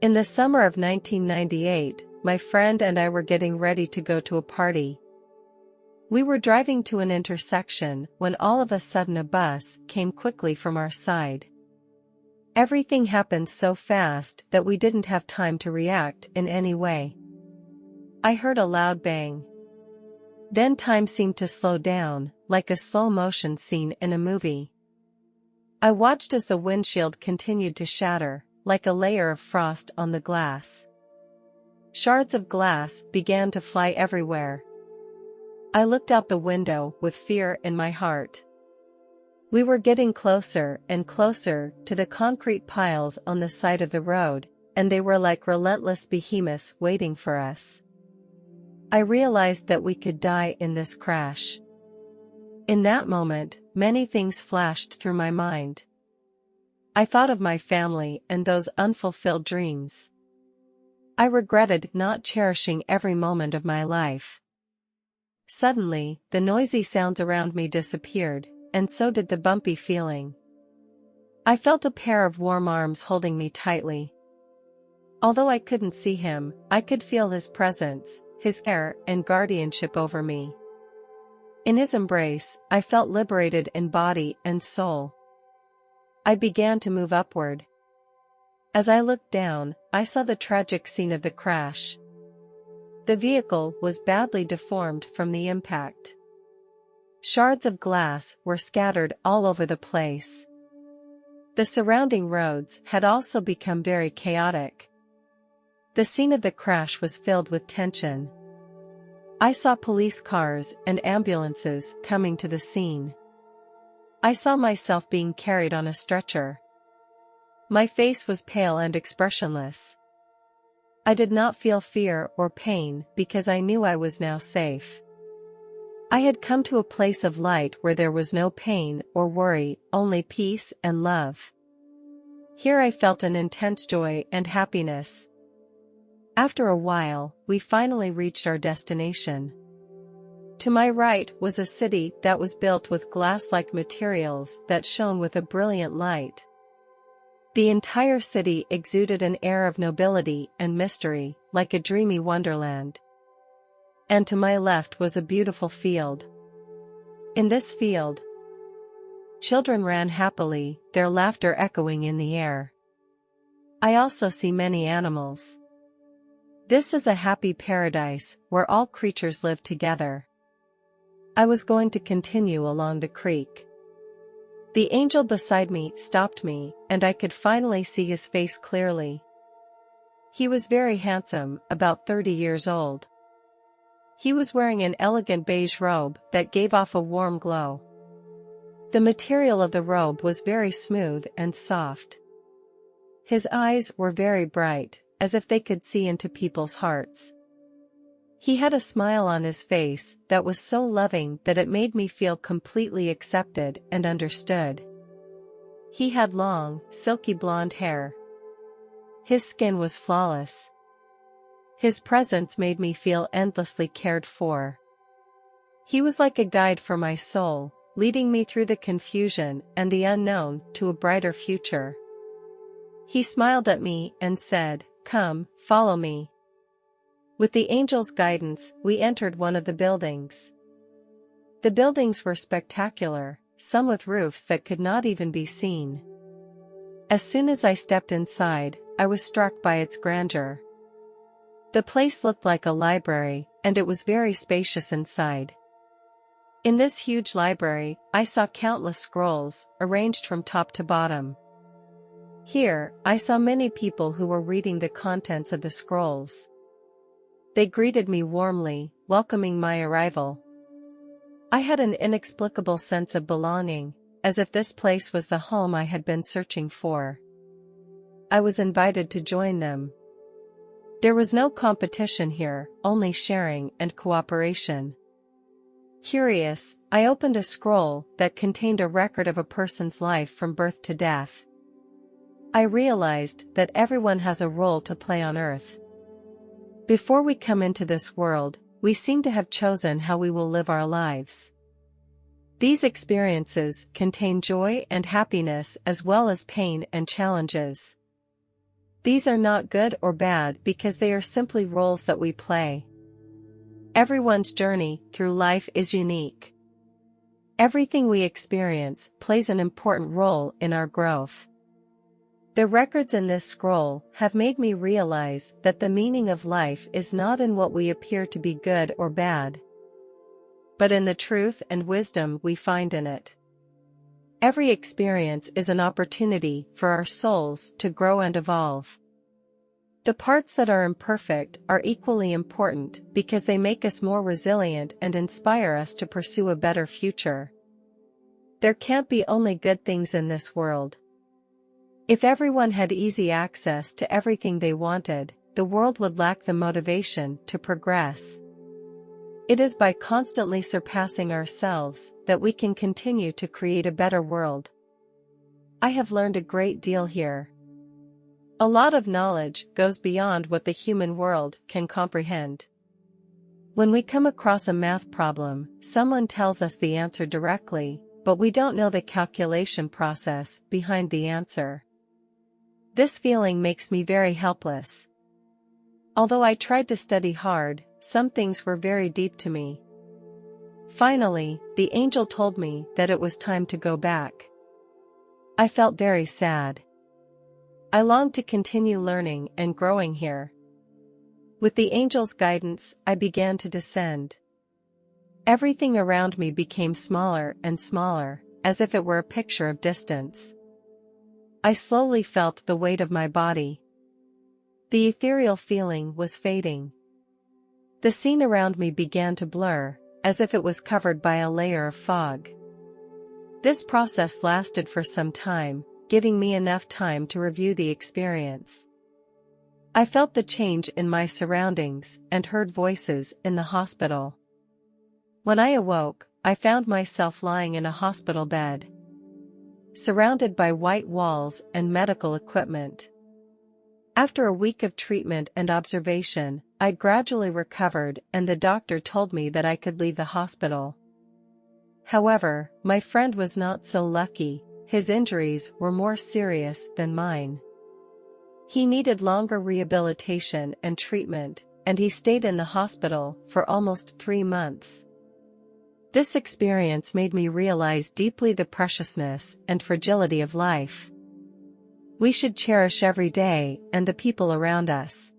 In the summer of 1998, my friend and I were getting ready to go to a party. We were driving to an intersection when all of a sudden a bus came quickly from our side. Everything happened so fast that we didn't have time to react in any way. I heard a loud bang. Then time seemed to slow down, like a slow-motion scene in a movie. I watched as the windshield continued to shatter, like a layer of frost on the glass. Shards of glass began to fly everywhere. I looked out the window with fear in my heart. We were getting closer and closer to the concrete piles on the side of the road, and they were like relentless behemoths waiting for us. I realized that we could die in this crash. In that moment, many things flashed through my mind. I thought of my family and those unfulfilled dreams. I regretted not cherishing every moment of my life. Suddenly, the noisy sounds around me disappeared, and so did the bumpy feeling. I felt a pair of warm arms holding me tightly. Although I couldn't see him, I could feel his presence, his care and guardianship over me. In his embrace, I felt liberated in body and soul. I began to move upward. As I looked down, I saw the tragic scene of the crash. The vehicle was badly deformed from the impact. Shards of glass were scattered all over the place. The surrounding roads had also become very chaotic. The scene of the crash was filled with tension. I saw police cars and ambulances coming to the scene. I saw myself being carried on a stretcher. My face was pale and expressionless. I did not feel fear or pain because I knew I was now safe. I had come to a place of light where there was no pain or worry, only peace and love. Here I felt an intense joy and happiness. After a while, we finally reached our destination. To my right was a city that was built with glass-like materials that shone with a brilliant light. The entire city exuded an air of nobility and mystery, like a dreamy wonderland. And to my left was a beautiful field. In this field, children ran happily, their laughter echoing in the air. I also see many animals. This is a happy paradise where all creatures live together. I was going to continue along the creek. The angel beside me stopped me, and I could finally see his face clearly. He was very handsome, about 30 years old. He was wearing an elegant beige robe that gave off a warm glow. The material of the robe was very smooth and soft. His eyes were very bright, as if they could see into people's hearts. He had a smile on his face that was so loving that it made me feel completely accepted and understood. He had long, silky blonde hair. His skin was flawless. His presence made me feel endlessly cared for. He was like a guide for my soul, leading me through the confusion and the unknown to a brighter future. He smiled at me and said, "Come, follow me." With the angel's guidance, we entered one of the buildings. The buildings were spectacular, some with roofs that could not even be seen. As soon as I stepped inside, I was struck by its grandeur. The place looked like a library, and it was very spacious inside. In this huge library, I saw countless scrolls, arranged from top to bottom. Here, I saw many people who were reading the contents of the scrolls. They greeted me warmly, welcoming my arrival. I had an inexplicable sense of belonging, as if this place was the home I had been searching for. I was invited to join them. There was no competition here, only sharing and cooperation. Curious, I opened a scroll that contained a record of a person's life from birth to death. I realized that everyone has a role to play on Earth. Before we come into this world, we seem to have chosen how we will live our lives. These experiences contain joy and happiness as well as pain and challenges. These are not good or bad because they are simply roles that we play. Everyone's journey through life is unique. Everything we experience plays an important role in our growth. The records in this scroll have made me realize that the meaning of life is not in what we appear to be good or bad, but in the truth and wisdom we find in it. Every experience is an opportunity for our souls to grow and evolve. The parts that are imperfect are equally important because they make us more resilient and inspire us to pursue a better future. There can't be only good things in this world. If everyone had easy access to everything they wanted, the world would lack the motivation to progress. It is by constantly surpassing ourselves that we can continue to create a better world. I have learned a great deal here. A lot of knowledge goes beyond what the human world can comprehend. When we come across a math problem, someone tells us the answer directly, but we don't know the calculation process behind the answer. This feeling makes me very helpless. Although I tried to study hard, some things were very deep to me. Finally, the angel told me that it was time to go back. I felt very sad. I longed to continue learning and growing here. With the angel's guidance, I began to descend. Everything around me became smaller and smaller, as if it were a picture of distance. I slowly felt the weight of my body. The ethereal feeling was fading. The scene around me began to blur, as if it was covered by a layer of fog. This process lasted for some time, giving me enough time to review the experience. I felt the change in my surroundings and heard voices in the hospital. When I awoke, I found myself lying in a hospital bed, surrounded by white walls and medical equipment. After a week of treatment and observation, I gradually recovered and the doctor told me that I could leave the hospital. However, my friend was not so lucky. His injuries were more serious than mine. He needed longer rehabilitation and treatment, and he stayed in the hospital for almost 3 months. This experience made me realize deeply the preciousness and fragility of life. We should cherish every day and the people around us.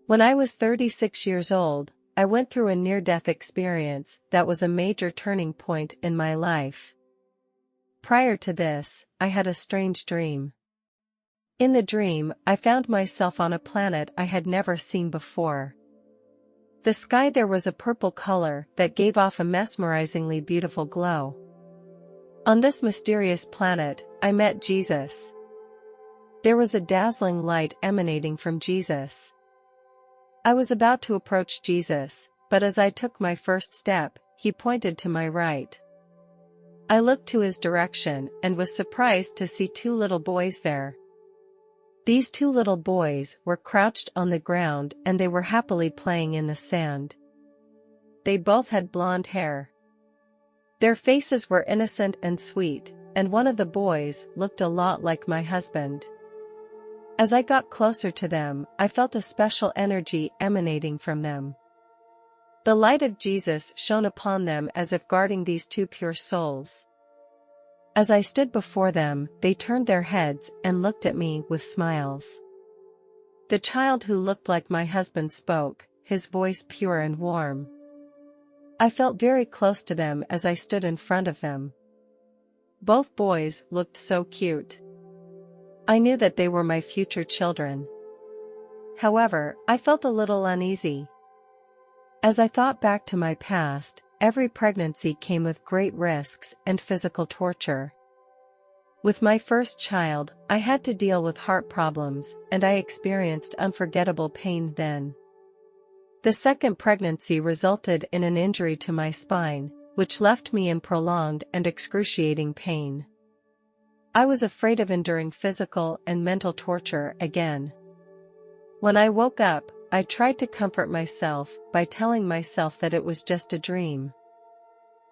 When I was 36 years old, I went through a near-death experience that was a major turning point in my life. Prior to this, I had a strange dream. In the dream, I found myself on a planet I had never seen before. The sky there was a purple color that gave off a mesmerizingly beautiful glow. On this mysterious planet, I met Jesus. There was a dazzling light emanating from Jesus. I was about to approach Jesus, but as I took my first step, he pointed to my right. I looked to his direction and was surprised to see 2 little boys there. These 2 little boys were crouched on the ground and they were happily playing in the sand. They both had blonde hair. Their faces were innocent and sweet, and one of the boys looked a lot like my husband. As I got closer to them, I felt a special energy emanating from them. The light of Jesus shone upon them as if guarding these 2 pure souls. As I stood before them, they turned their heads and looked at me with smiles. The child who looked like my husband spoke, his voice pure and warm. I felt very close to them as I stood in front of them. Both boys looked so cute. I knew that they were my future children. However, I felt a little uneasy. As I thought back to my past, every pregnancy came with great risks and physical torture. With my first child, I had to deal with heart problems, and I experienced unforgettable pain then. The second pregnancy resulted in an injury to my spine, which left me in prolonged and excruciating pain. I was afraid of enduring physical and mental torture again. When I woke up, I tried to comfort myself by telling myself that it was just a dream.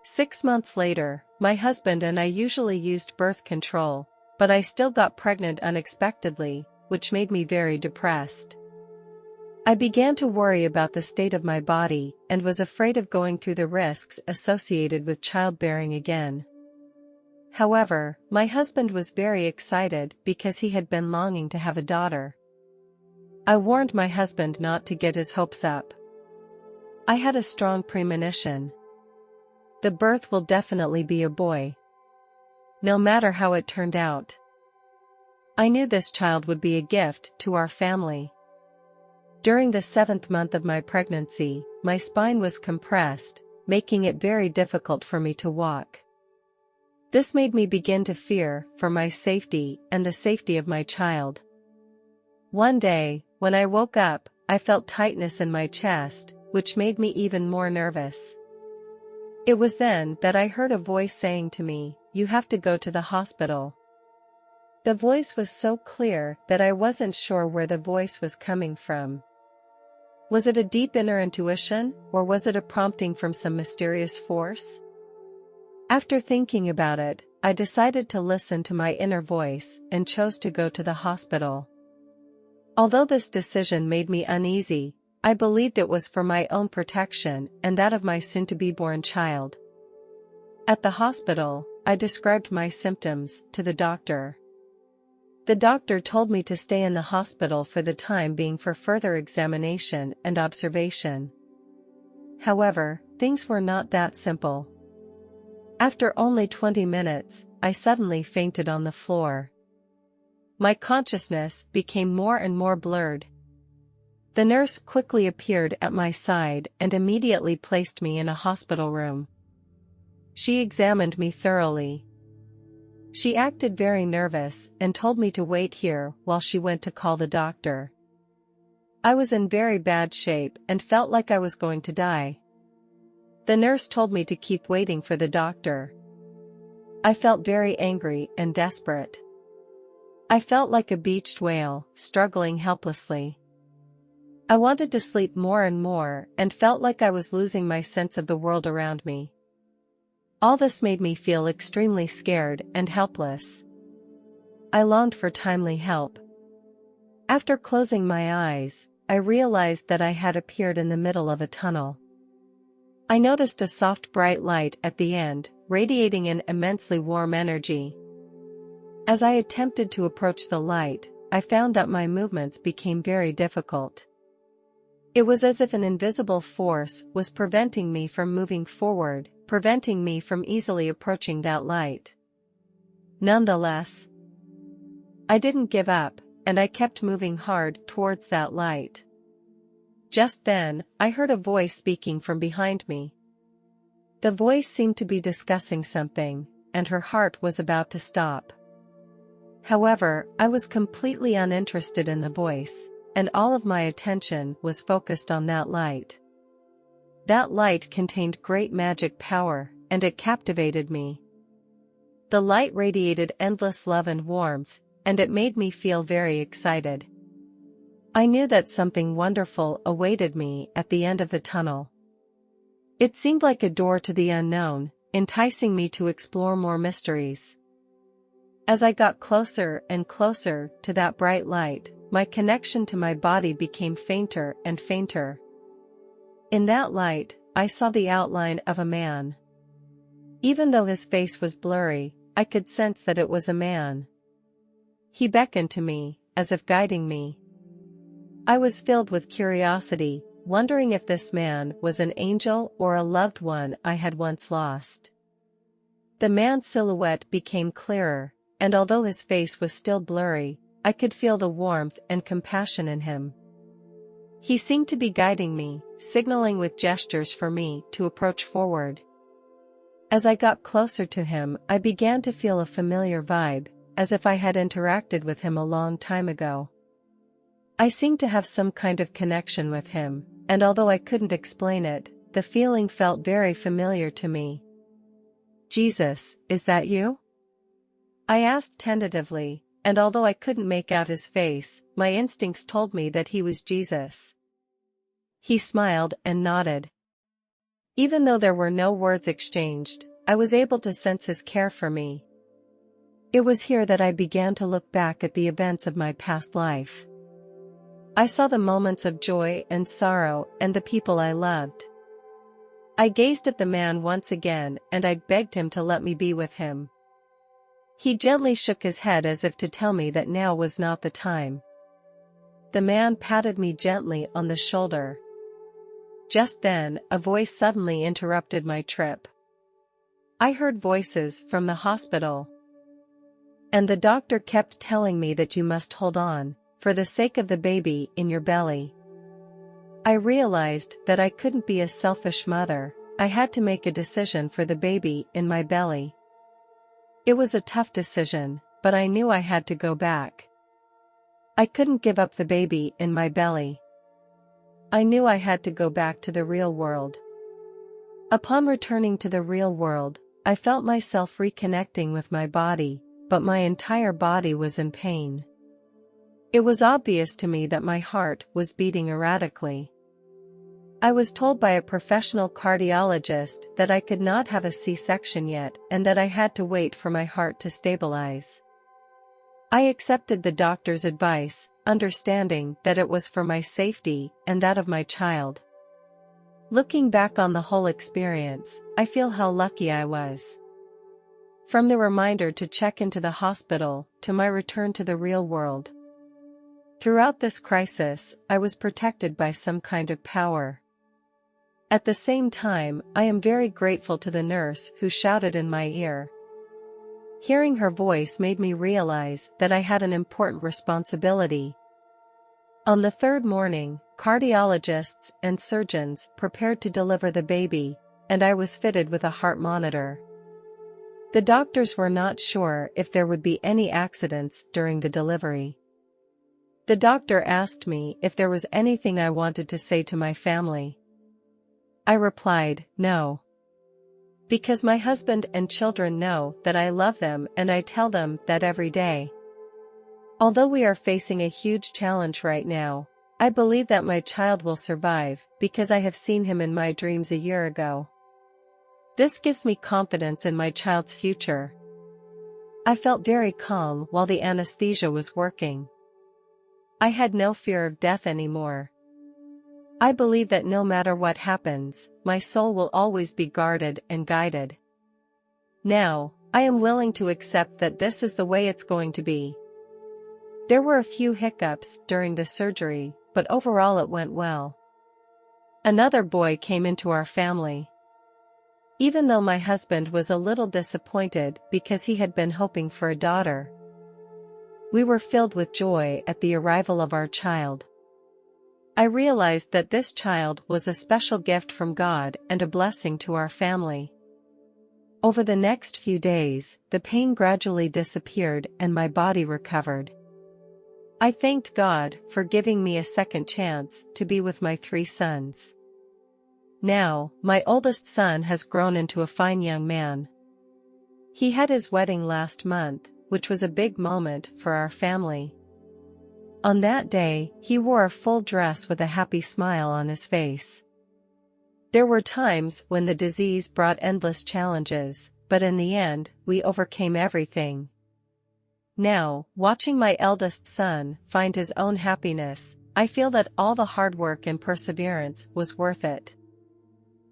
6 months later, my husband and I usually used birth control, but I still got pregnant unexpectedly, which made me very depressed. I began to worry about the state of my body and was afraid of going through the risks associated with childbearing again. However, my husband was very excited because he had been longing to have a daughter. I warned my husband not to get his hopes up. I had a strong premonition. The birth will definitely be a boy. No matter how it turned out. I knew this child would be a gift to our family. During the 7th month of my pregnancy, my spine was compressed, making it very difficult for me to walk. This made me begin to fear for my safety and the safety of my child. One day, when I woke up, I felt tightness in my chest, which made me even more nervous. It was then that I heard a voice saying to me, "You have to go to the hospital." The voice was so clear that I wasn't sure where the voice was coming from. Was it a deep inner intuition, or was it a prompting from some mysterious force? After thinking about it, I decided to listen to my inner voice and chose to go to the hospital. Although this decision made me uneasy, I believed it was for my own protection and that of my soon-to-be-born child. At the hospital, I described my symptoms to the doctor. The doctor told me to stay in the hospital for the time being for further examination and observation. However, things were not that simple. After only 20 minutes, I suddenly fainted on the floor. My consciousness became more and more blurred. The nurse quickly appeared at my side and immediately placed me in a hospital room. She examined me thoroughly. She acted very nervous and told me to wait here while she went to call the doctor. I was in very bad shape and felt like I was going to die. The nurse told me to keep waiting for the doctor. I felt very angry and desperate. I felt like a beached whale, struggling helplessly. I wanted to sleep more and more and felt like I was losing my sense of the world around me. All this made me feel extremely scared and helpless. I longed for timely help. After closing my eyes, I realized that I had appeared in the middle of a tunnel. I noticed a soft bright light at the end, radiating an immensely warm energy. As I attempted to approach the light, I found that my movements became very difficult. It was as if an invisible force was preventing me from moving forward, preventing me from easily approaching that light. Nonetheless, I didn't give up, and I kept moving hard towards that light. Just then, I heard a voice speaking from behind me. The voice seemed to be discussing something, and her heart was about to stop. However, I was completely uninterested in the voice, and all of my attention was focused on that light. That light contained great magic power, and it captivated me. The light radiated endless love and warmth, and it made me feel very excited. I knew that something wonderful awaited me at the end of the tunnel. It seemed like a door to the unknown, enticing me to explore more mysteries. As I got closer and closer to that bright light, my connection to my body became fainter and fainter. In that light, I saw the outline of a man. Even though his face was blurry, I could sense that it was a man. He beckoned to me, as if guiding me. I was filled with curiosity, wondering if this man was an angel or a loved one I had once lost. The man's silhouette became clearer, and although his face was still blurry, I could feel the warmth and compassion in him. He seemed to be guiding me, signaling with gestures for me to approach forward. As I got closer to him, I began to feel a familiar vibe, as if I had interacted with him a long time ago. I seemed to have some kind of connection with him, and although I couldn't explain it, the feeling felt very familiar to me. "Jesus, is that you?" I asked tentatively, and although I couldn't make out his face, my instincts told me that he was Jesus. He smiled and nodded. Even though there were no words exchanged, I was able to sense his care for me. It was here that I began to look back at the events of my past life. I saw the moments of joy and sorrow and the people I loved. I gazed at the man once again and I begged him to let me be with him. He gently shook his head as if to tell me that now was not the time. The man patted me gently on the shoulder. Just then, a voice suddenly interrupted my trip. I heard voices from the hospital. And the doctor kept telling me that you must hold on, for the sake of the baby in your belly. I realized that I couldn't be a selfish mother. I had to make a decision for the baby in my belly. It was a tough decision, but I knew I had to go back. I couldn't give up the baby in my belly. I knew I had to go back to the real world. Upon returning to the real world, I felt myself reconnecting with my body, but my entire body was in pain. It was obvious to me that my heart was beating erratically. I was told by a professional cardiologist that I could not have a C-section yet and that I had to wait for my heart to stabilize. I accepted the doctor's advice, understanding that it was for my safety and that of my child. Looking back on the whole experience, I feel how lucky I was. From the reminder to check into the hospital, to my return to the real world. Throughout this crisis, I was protected by some kind of power. At the same time, I am very grateful to the nurse who shouted in my ear. Hearing her voice made me realize that I had an important responsibility. On the third morning, cardiologists and surgeons prepared to deliver the baby, and I was fitted with a heart monitor. The doctors were not sure if there would be any accidents during the delivery. The doctor asked me if there was anything I wanted to say to my family. I replied, no. Because my husband and children know that I love them and I tell them that every day. Although we are facing a huge challenge right now, I believe that my child will survive because I have seen him in my dreams a year ago. This gives me confidence in my child's future. I felt very calm while the anesthesia was working. I had no fear of death anymore. I believe that no matter what happens, my soul will always be guarded and guided. Now, I am willing to accept that this is the way it's going to be. There were a few hiccups during the surgery, but overall it went well. Another boy came into our family. Even though my husband was a little disappointed because he had been hoping for a daughter, we were filled with joy at the arrival of our child. I realized that this child was a special gift from God and a blessing to our family. Over the next few days, the pain gradually disappeared and my body recovered. I thanked God for giving me a second chance to be with my 3 sons. Now, my oldest son has grown into a fine young man. He had his wedding last month, which was a big moment for our family. On that day, he wore a full dress with a happy smile on his face. There were times when the disease brought endless challenges, but in the end, we overcame everything. Now, watching my eldest son find his own happiness, I feel that all the hard work and perseverance was worth it.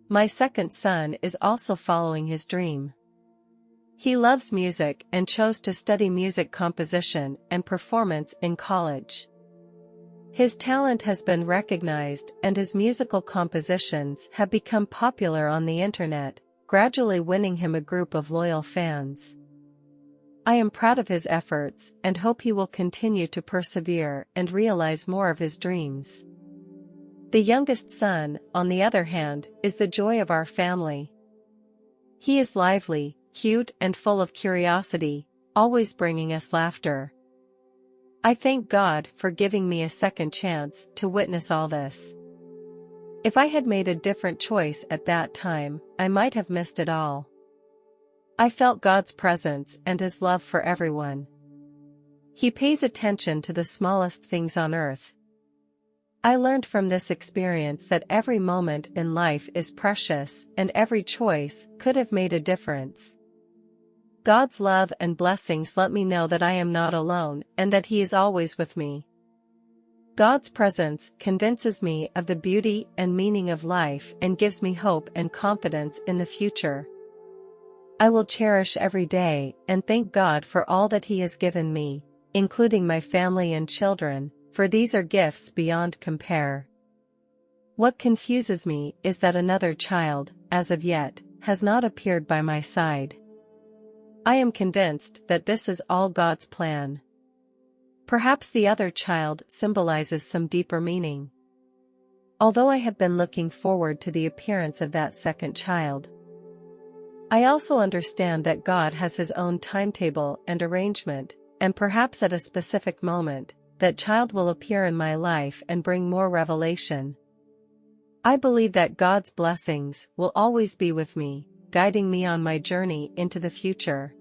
My second son is also following his dream. He loves music and chose to study music composition and performance in college. His talent has been recognized and his musical compositions have become popular on the internet, gradually winning him a group of loyal fans. I am proud of his efforts and hope he will continue to persevere and realize more of his dreams. The youngest son, on the other hand, is the joy of our family. He is lively, cute and full of curiosity, always bringing us laughter. I thank God for giving me a second chance to witness all this. If I had made a different choice at that time, I might have missed it all. I felt God's presence and His love for everyone. He pays attention to the smallest things on earth. I learned from this experience that every moment in life is precious and every choice could have made a difference. God's love and blessings let me know that I am not alone and that He is always with me. God's presence convinces me of the beauty and meaning of life and gives me hope and confidence in the future. I will cherish every day and thank God for all that He has given me, including my family and children, for these are gifts beyond compare. What confuses me is that another child, as of yet, has not appeared by my side. I am convinced that this is all God's plan. Perhaps the other child symbolizes some deeper meaning. Although I have been looking forward to the appearance of that second child, I also understand that God has His own timetable and arrangement, and perhaps at a specific moment, that child will appear in my life and bring more revelation. I believe that God's blessings will always be with me, guiding me on my journey into the future.